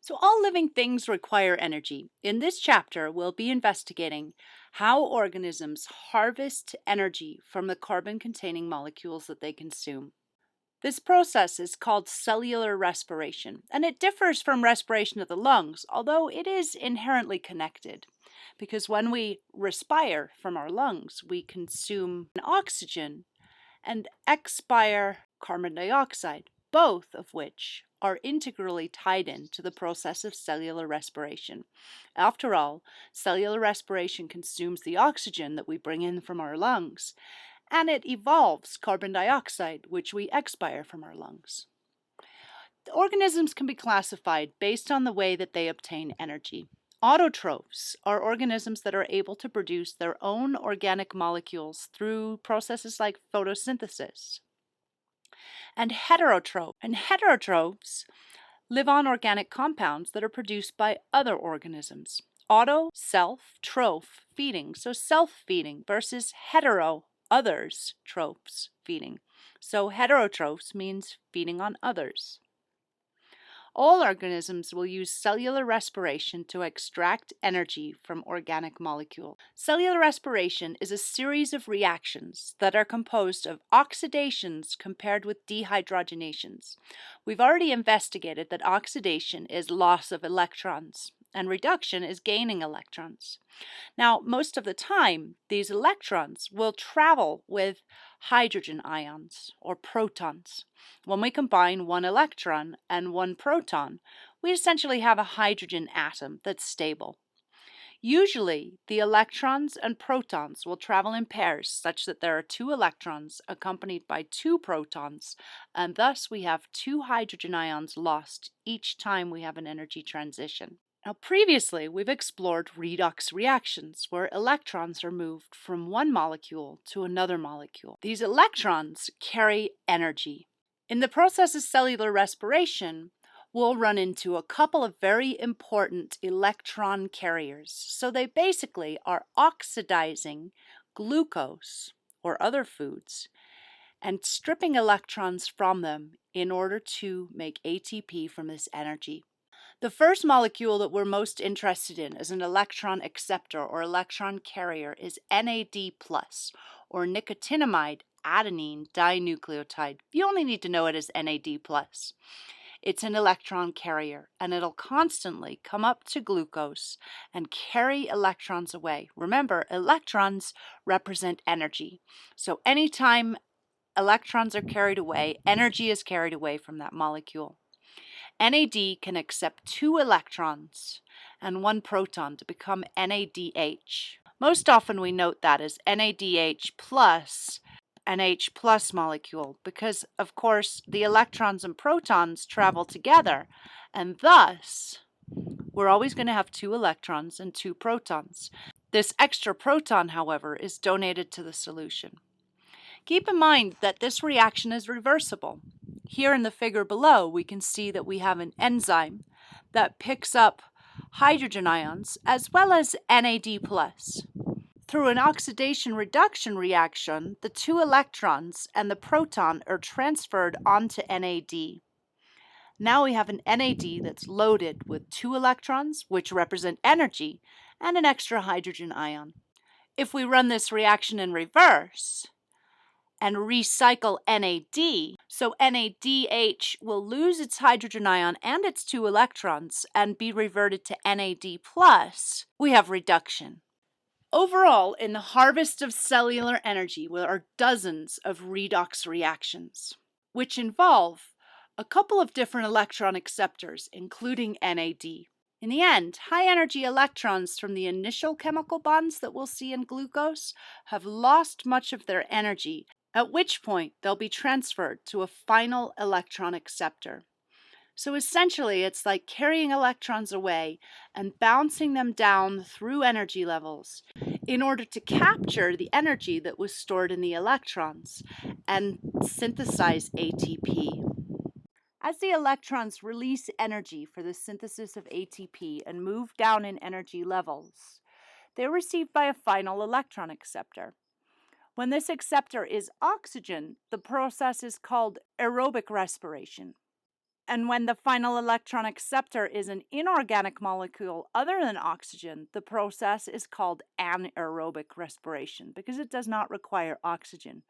So all living things require energy. In this chapter, we'll be investigating how organisms harvest energy from the carbon-containing molecules that they consume. This process is called cellular respiration, and it differs from respiration of the lungs, although it is inherently connected. Because when we respire from our lungs, we consume oxygen and expire carbon dioxide, both of which are integrally tied into the process of cellular respiration. After all, cellular respiration consumes the oxygen that we bring in from our lungs, and it evolves carbon dioxide, which we expire from our lungs. The organisms can be classified based on the way that they obtain energy. Autotrophs are organisms that are able to produce their own organic molecules through processes like photosynthesis. And heterotrophs live on organic compounds that are produced by other organisms. Auto, self, troph, feeding. So self-feeding versus hetero, others, trophs, feeding. So heterotrophs means feeding on others. All organisms will use cellular respiration to extract energy from organic molecules. Cellular respiration is a series of reactions that are composed of oxidations compared with dehydrogenations. We've already investigated that oxidation is loss of electrons, and reduction is gaining electrons. Now, most of the time, these electrons will travel with hydrogen ions or protons. When we combine one electron and one proton, we essentially have a hydrogen atom that's stable. Usually, the electrons and protons will travel in pairs such that there are two electrons accompanied by two protons, and thus we have two hydrogen ions lost each time we have an energy transition. Now, previously, we've explored redox reactions, where electrons are moved from one molecule to another molecule. These electrons carry energy. In the process of cellular respiration, we'll run into a couple of very important electron carriers. So they basically are oxidizing glucose or other foods and stripping electrons from them in order to make ATP from this energy. The first molecule that we're most interested in as an electron acceptor or electron carrier is NAD+, or nicotinamide adenine dinucleotide. You only need to know it as NAD+. It's an electron carrier, and it'll constantly come up to glucose and carry electrons away. Remember, electrons represent energy. So anytime electrons are carried away, energy is carried away from that molecule. NAD can accept two electrons and one proton to become NADH. Most often we note that as NADH plus an H plus molecule because, of course, the electrons and protons travel together, and thus we're always going to have two electrons and two protons. This extra proton, however, is donated to the solution. Keep in mind that this reaction is reversible. Here in the figure below, we can see that we have an enzyme that picks up hydrogen ions as well as NAD+. Through an oxidation-reduction reaction, the two electrons and the proton are transferred onto NAD. Now we have an NAD that's loaded with two electrons, which represent energy, and an extra hydrogen ion. If we run this reaction in reverse and recycle NAD, so NADH will lose its hydrogen ion and its two electrons and be reverted to NAD+, we have reduction. Overall, in the harvest of cellular energy, there are dozens of redox reactions, which involve a couple of different electron acceptors, including NAD. In the end, high-energy electrons from the initial chemical bonds that we'll see in glucose have lost much of their energy, at which point they'll be transferred to a final electron acceptor. So essentially, it's like carrying electrons away and bouncing them down through energy levels in order to capture the energy that was stored in the electrons and synthesize ATP. As the electrons release energy for the synthesis of ATP and move down in energy levels, they're received by a final electron acceptor. When this acceptor is oxygen, the process is called aerobic respiration. And when the final electron acceptor is an inorganic molecule other than oxygen, the process is called anaerobic respiration because it does not require oxygen.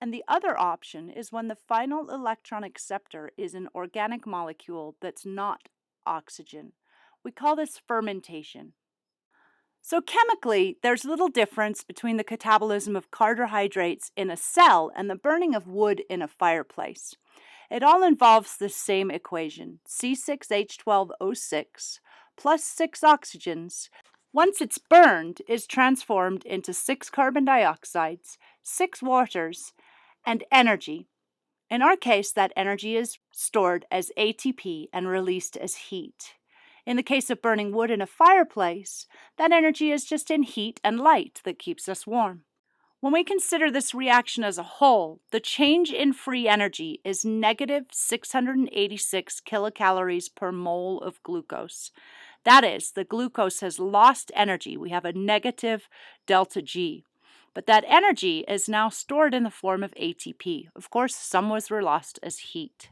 And the other option is when the final electron acceptor is an organic molecule that's not oxygen. We call this fermentation. So chemically, there's little difference between the catabolism of carbohydrates in a cell and the burning of wood in a fireplace. It all involves the same equation, C6H12O6 plus 6 oxygens. Once it's burned, is transformed into 6 carbon dioxides, 6 waters, and energy. In our case, that energy is stored as ATP and released as heat. In the case of burning wood in a fireplace, that energy is just in heat and light that keeps us warm. When we consider this reaction as a whole, the change in free energy is negative 686 kilocalories per mole of glucose. That is, the glucose has lost energy. We have a negative delta G. But that energy is now stored in the form of ATP. Of course, some was lost as heat.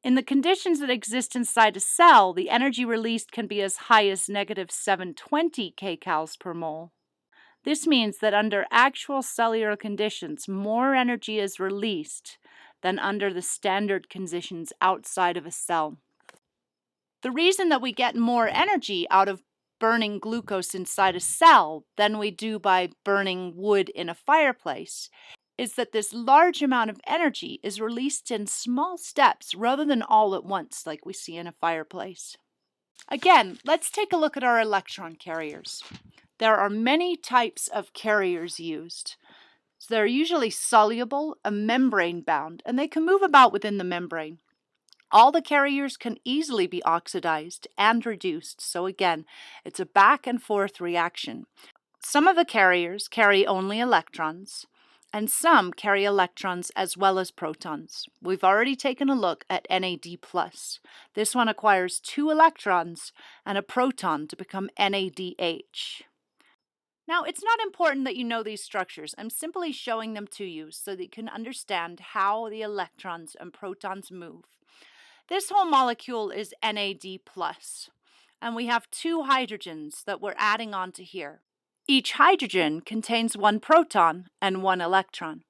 In the conditions that exist inside a cell, the energy released can be as high as negative 720 kcals per mole. This means that under actual cellular conditions, more energy is released than under the standard conditions outside of a cell. The reason that we get more energy out of burning glucose inside a cell than we do by burning wood in a fireplace is that this large amount of energy is released in small steps rather than all at once like we see in a fireplace. Again, let's take a look at our electron carriers. There are many types of carriers used. So they're usually soluble and membrane-bound, and they can move about within the membrane. All the carriers can easily be oxidized and reduced, so again, it's a back and forth reaction. Some of the carriers carry only electrons, and some carry electrons as well as protons. We've already taken a look at NAD+. This one acquires 2 electrons and a proton to become NADH. Now, it's not important that you know these structures. I'm simply showing them to you so that you can understand how the electrons and protons move. This whole molecule is NAD+, and we have 2 hydrogens that we're adding onto here. Each hydrogen contains 1 proton and 1 electron.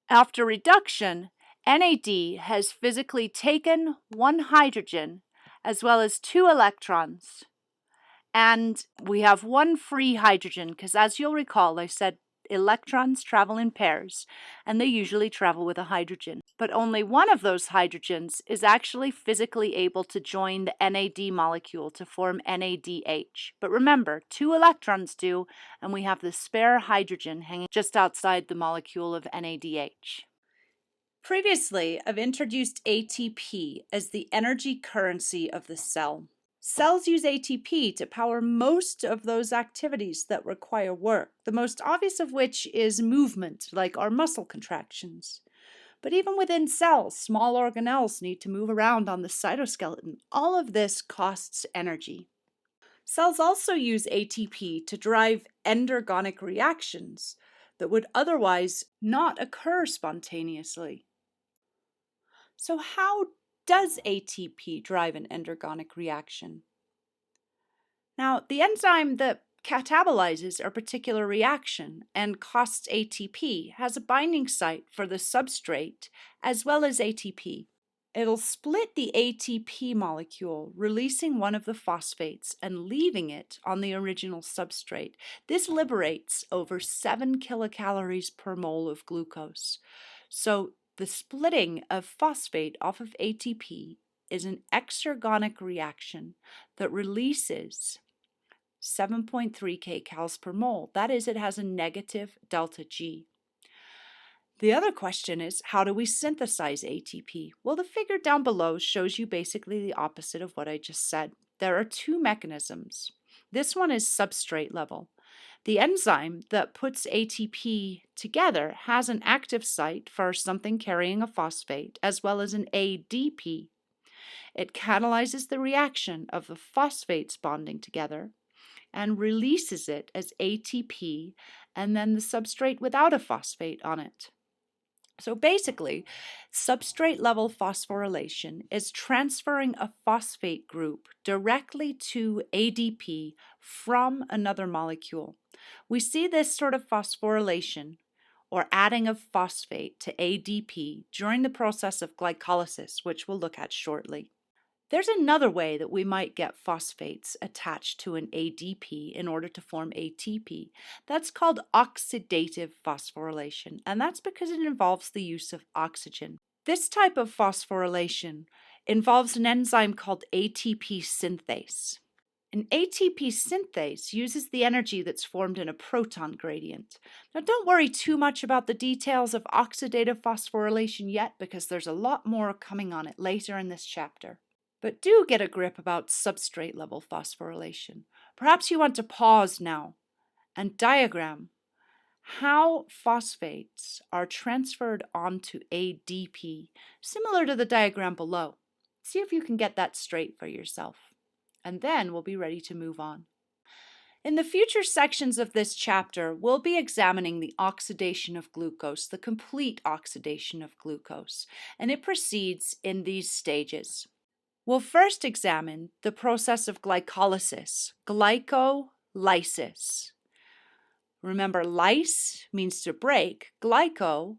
After reduction, NAD has physically taken 1 hydrogen as well as 2 electrons. And we have 1 free hydrogen because, as you'll recall, I said electrons travel in pairs and they usually travel with a hydrogen. But only one of those hydrogens is actually physically able to join the NAD molecule to form NADH. But remember, 2 electrons do, and we have the spare hydrogen hanging just outside the molecule of NADH. Previously, I've introduced ATP as the energy currency of the cell. Cells use ATP to power most of those activities that require work, the most obvious of which is movement, like our muscle contractions. But even within cells, small organelles need to move around on the cytoskeleton. All of this costs energy. Cells also use ATP to drive endergonic reactions that would otherwise not occur spontaneously. So how does ATP drive an endergonic reaction? Now, the enzyme that catabolizes a particular reaction and costs ATP has a binding site for the substrate as well as ATP. It'll split the ATP molecule, releasing one of the phosphates and leaving it on the original substrate. This liberates over 7 kilocalories per mole of glucose. So the splitting of phosphate off of ATP is an exergonic reaction that releases 7.3 kcals per mole. That is, it has a negative delta G. The other question is, how do we synthesize ATP? Well, the figure down below shows you basically the opposite of what I just said. There are 2 mechanisms. This one is substrate-level. The enzyme that puts ATP together has an active site for something carrying a phosphate, as well as an ADP. It catalyzes the reaction of the phosphates bonding together and releases it as ATP and then the substrate without a phosphate on it. So basically, substrate-level phosphorylation is transferring a phosphate group directly to ADP from another molecule. We see this sort of phosphorylation, or adding of phosphate to ADP, during the process of glycolysis, which we'll look at shortly. There's another way that we might get phosphates attached to an ADP in order to form ATP. That's called oxidative phosphorylation, and that's because it involves the use of oxygen. This type of phosphorylation involves an enzyme called ATP synthase. An ATP synthase uses the energy that's formed in a proton gradient. Now, don't worry too much about the details of oxidative phosphorylation yet, because there's a lot more coming on it later in this chapter. But do get a grip about substrate-level phosphorylation. Perhaps you want to pause now and diagram how phosphates are transferred onto ADP, similar to the diagram below. See if you can get that straight for yourself, and then we'll be ready to move on. In the future sections of this chapter, we'll be examining the oxidation of glucose, the complete oxidation of glucose, and it proceeds in these stages. We'll first examine the process of glycolysis, glycolysis. Remember, lyse means to break. Glyco,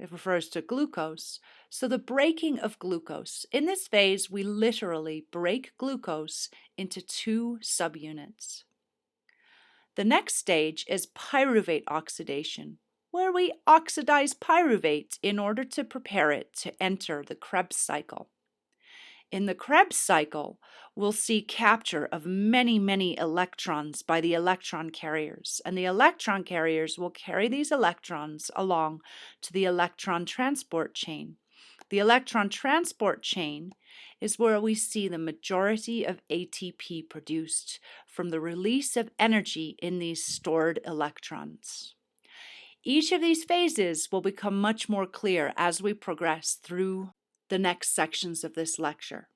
it refers to glucose. So the breaking of glucose. In this phase, we literally break glucose into 2 subunits. The next stage is pyruvate oxidation, where we oxidize pyruvate in order to prepare it to enter the Krebs cycle. In the Krebs cycle, we'll see capture of many, many electrons by the electron carriers, and the electron carriers will carry these electrons along to the electron transport chain. The electron transport chain is where we see the majority of ATP produced from the release of energy in these stored electrons. Each of these phases will become much more clear as we progress through the next sections of this lecture.